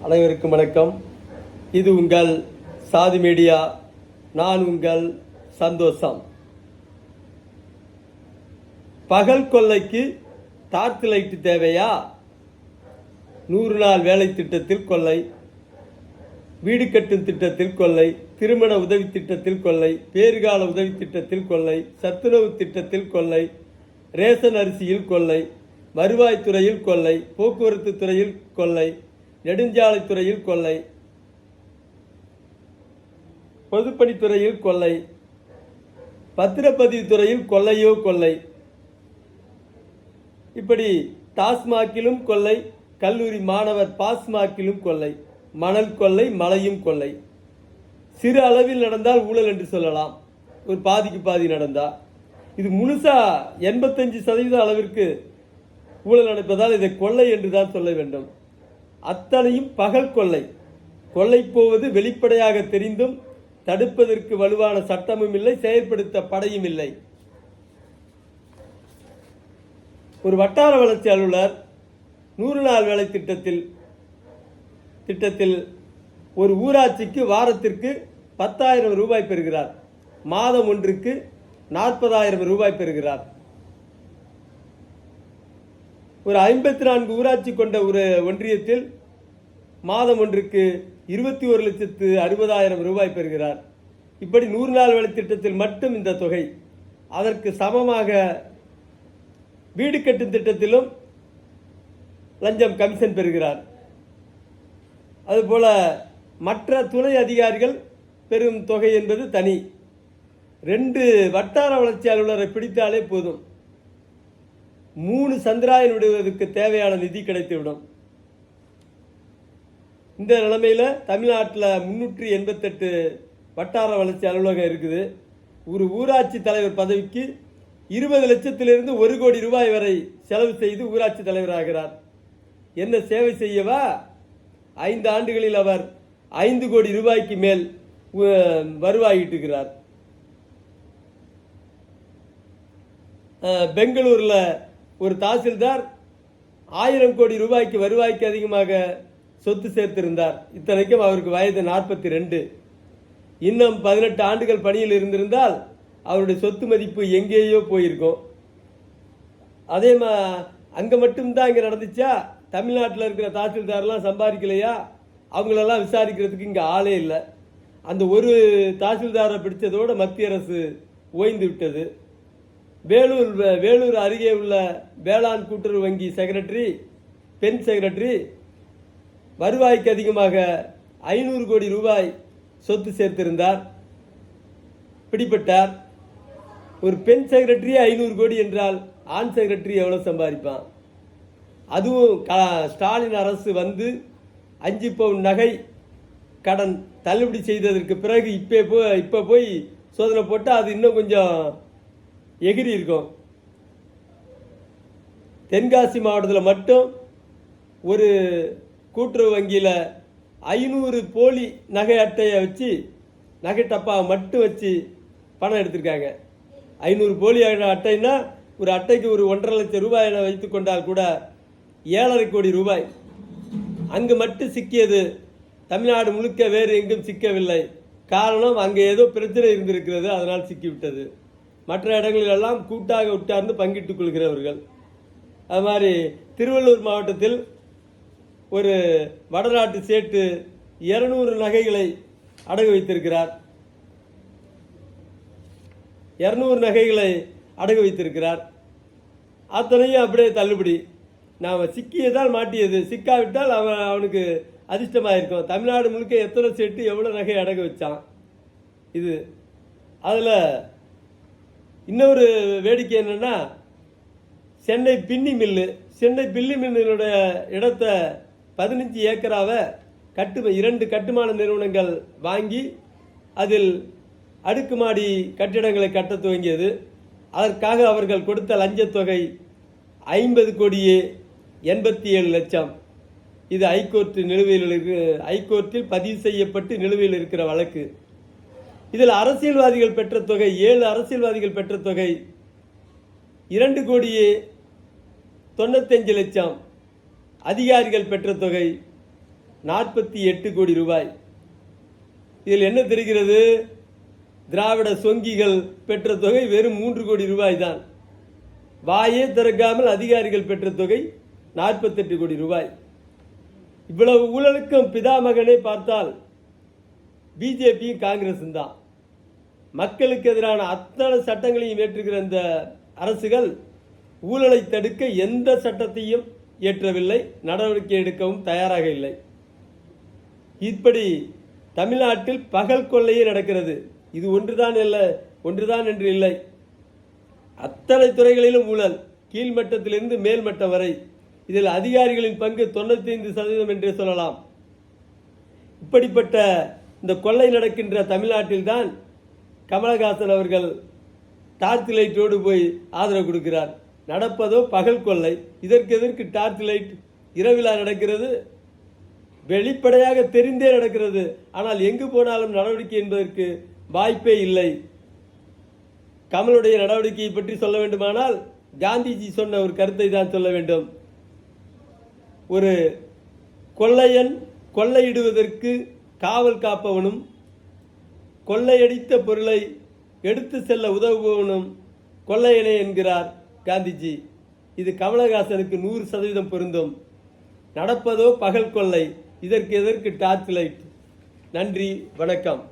அனைவருக்கும் வணக்கம். இது உங்கள் சாதி மீடியா. நான் உங்கள் சந்தோஷம். பகல் கொள்ளைக்கு டார்ச் லைட் தேவையா? 100 நாள் வேலை திட்டத்தில் கொள்ளை, வீடு கட்டும் திட்டத்தில் கொள்ளை, திருமண உதவி திட்டத்தில் கொள்ளை, பேறுகால உதவி திட்டத்தில் கொள்ளை, சத்துணவு திட்டத்தில் கொள்ளை, ரேஷன் அரிசியில் கொள்ளை, வருவாய்த்துறையில் கொள்ளை, போக்குவரத்து துறையில் கொள்ளை, நெடுஞ்சாலைத்துறையில் கொள்ளை, பொதுப்பணித்துறையில் கொள்ளை, பத்திரப்பதிவு துறையில் கொள்ளையோ கொள்ளை. இப்படி டாஸ்மாகிலும் கொள்ளை, கல்லூரி மாணவர் பாஸ்மாகிலும் கொள்ளை, மணல் கொள்ளை, மலையும் கொள்ளை. சிறு அளவில் நடந்தால் ஊழல் என்று சொல்லலாம், ஒரு பாதிக்கு பாதி நடந்தா. இது முழுசா 85% அளவிற்கு ஊழல் நடப்பதால் இதை கொள்ளை என்று தான் சொல்ல வேண்டும். அத்தனையும் பகல் கொள்ளை. கொள்ளை போவது வெளிப்படையாக தெரிந்தும் தடுப்பதற்கு வலுவான சட்டமும் இல்லை, செயல்படுத்த படையும் இல்லை. ஒரு வட்டார வளர்ச்சி அலுவலர் 100 நாள் வேலை திட்டத்தில் ஒரு ஊராட்சிக்கு வாரத்திற்கு 10,000 ரூபாய் பெறுகிறார். மாதம் ஒன்றுக்கு 40,000 ரூபாய் பெறுகிறார். ஒரு 54 ஊராட்சி கொண்ட ஒரு ஒன்றியத்தில் மாதம் ஒன்றுக்கு 21,60,000 ரூபாய் பெறுகிறார். இப்படி 100 நாள் வேலை திட்டத்தில் மட்டும் இந்த தொகை. அதற்கு சமமாக வீடு கட்டும் திட்டத்திலும் லஞ்சம் கமிஷன் பெறுகிறார். அதுபோல மற்ற துணை அதிகாரிகள் பெறும் தொகை என்பது தனி. 2 வட்டார வளர்ச்சி அலுவலரை பிடித்தாலே போதும், 3 சந்திராயன் விடுவதற்கு தேவையான நிதி கிடைத்துவிடும். இந்த நிலைமையில் தமிழ்நாட்டில் 388 வட்டார வளர்ச்சி அலுவலகம் இருக்குது. ஒரு ஊராட்சி தலைவர் பதவிக்கு 20 லட்சத்திலிருந்து 1 கோடி ரூபாய் வரை செலவு செய்து ஊராட்சி தலைவராகிறார். என்ன சேவை செய்யவா? 5 ஆண்டுகளில் அவர் 5 கோடி ரூபாய்க்கு மேல் வருவாயிட்டுகிறார். பெங்களூரில் ஒரு தாசில்தார் 1000 கோடி ரூபாய்க்கு வருவாய்க்கு அதிகமாக சொத்து சேர்த்திருந்தார். இத்தனைக்கும் அவருக்கு வயது 42. இன்னும் 18 ஆண்டுகள் பணியில் இருந்திருந்தால் அவருடைய சொத்து மதிப்பு எங்கேயோ போயிருக்கும். அதே அங்கே மட்டும்தான் இங்கே நடந்துச்சா? தமிழ்நாட்டில் இருக்கிற தாசில்தார்லாம் சம்பாதிக்கலையா? அவங்களெல்லாம் விசாரிக்கிறதுக்கு இங்கே ஆளே இல்லை. அந்த ஒரு தாசில்தாரை பிடிச்சதோடு மத்திய அரசு ஓய்ந்து விட்டது. வேலூர் அருகே உள்ள வேளாண் கூட்டுறவு வங்கி செக்ரட்டரி, பெண் செக்ரட்டரி வருவாய்க்கு அதிகமாக 500 கோடி ரூபாய் சொத்து சேர்த்திருந்தார், பிடிபட்டார். ஒரு பெண் செக்ரட்டரி 500 கோடி என்றால் ஆண் செக்ரட்டரி எவ்வளவு சம்பாதிப்பான்? அதுவும் ஸ்டாலின் அரசு வந்து 5 பவுன் நகை கடன் தள்ளுபடி செய்ததற்கு பிறகு இப்போ போய் சோதனை போட்டால் அது இன்னும் கொஞ்சம் எகிரி இருக்கும். தென்காசி மாவட்டத்தில் மட்டும் ஒரு கூட்டுறவு வங்கியில் 500 போலி நகை அட்டையை வச்சு, நகை டப்பாவை மட்டும் வச்சு பணம் எடுத்திருக்காங்க. 500 போலி அட்டைன்னா ஒரு அட்டைக்கு ஒரு 1,50,000 லட்சம் ரூபாய் என வைத்து கொண்டால் கூட 7,5 கோடி ரூபாய். அங்கு மட்டும் சிக்கியது, தமிழ்நாடு முழுக்க வேறு எங்கும் சிக்கவில்லை. காரணம், அங்கே ஏதோ பிரச்சனை இருந்திருக்கிறது, அதனால் சிக்கிவிட்டது. மற்ற இடங்களிலெல்லாம் கூட்டாக உட்கார்ந்து பங்கிட்டுக் கொள்கிறவர்கள். அது மாதிரி திருவள்ளூர் மாவட்டத்தில் ஒரு வடநாட்டு சேட்டு 200 நகைகளை அடகு வைத்திருக்கிறார். 200 நகைகளை அடகு வைத்திருக்கிறார். அத்தனையும் அப்படியே தள்ளுபடி. நாம் சிக்கியதால் மாட்டியது, சிக்காவிட்டால் அவனுக்கு அதிர்ஷ்டமாக இருக்கும். தமிழ்நாடு முழுக்க எத்தனை சேட்டு எவ்வளோ நகை அடகு வச்சான் இது. அதில் இன்னொரு வேடிக்கை என்னன்னா, சென்னை பின்னி மில்லினுடைய இடத்தை 15 ஏக்கராவை 2 கட்டுமான நிறுவனங்கள் வாங்கி அதில் அடுக்குமாடி கட்டிடங்களை கட்ட துவங்கியது. அதற்காக அவர்கள் கொடுத்த லஞ்சத் தொகை 50 கோடியே 87 லட்சம். இது ஹைகோர்ட்டில் பதிவு செய்யப்பட்டு நிலுவையில் இருக்கிற வழக்கு. இதில் அரசியல்வாதிகள் பெற்ற தொகை 7 அரசியல்வாதிகள் பெற்ற தொகை 2 கோடியே 95 லட்சம். அதிகாரிகள் பெற்ற தொகை 48 கோடி ரூபாய். இதில் என்ன தெரிகிறது? திராவிட சொங்கிகள் பெற்ற தொகை வெறும் 3 கோடி ரூபாய் தான். வாயே திறக்காமல் அதிகாரிகள் பெற்ற தொகை 48 கோடி ரூபாய். இவ்வளவு ஊழலுக்கும் பிதாமகனே பார்த்தால் பிஜேபியும் காங்கிரசும் தான். மக்களுக்கு எதிரான அத்தனை சட்டங்களையும் ஏற்றுகிற இந்த அரசுகள் ஊழலை தடுக்க எந்த சட்டத்தையும் இயற்றவில்லை, நடவடிக்கை எடுக்கவும் தயாராக இல்லை. இப்படி தமிழ்நாட்டில் பகல் கொள்ளையே நடக்கிறது. இது ஒன்றுதான் என்று இல்லை. அத்தனை துறைகளிலும் ஊழல், கீழ்மட்டத்திலிருந்து மேல்மட்டம் வரை. இதில் அதிகாரிகளின் பங்கு 95% என்றே சொல்லலாம். இப்படிப்பட்ட இந்த கொள்ளை நடக்கின்ற தமிழ்நாட்டில் தான் கமலஹாசன் அவர்கள் டார்ச் லைட்டோடு போய் ஆதரவு கொடுக்கிறார். நடப்பதோ பகல் கொள்ளை, இதற்கு டார்ச் லைட்? இரவிலா நடக்கிறது? வெளிப்படையாக தெரிந்தே நடக்கிறது. ஆனால் எங்கு போனாலும் நடவடிக்கை என்பதற்கு வாய்ப்பே இல்லை. கமலுடைய நடவடிக்கையை பற்றி சொல்ல வேண்டுமானால் காந்திஜி சொன்ன ஒரு கருத்தை தான் சொல்ல வேண்டும். ஒரு கொள்ளையன் கொள்ளையிடுவதற்கு காவல் காப்பவனும், கொள்ளையடித்த பொருளை எடுத்து செல்ல உதவுபவனும் கொள்ளையனே என்கிறார் காந்திஜி. இது கமலஹாசனுக்கு 100% பொருந்தும். நடப்பதோ பகல் கொள்ளை, இதற்கு டார்ச் லைட்? நன்றி, வணக்கம்.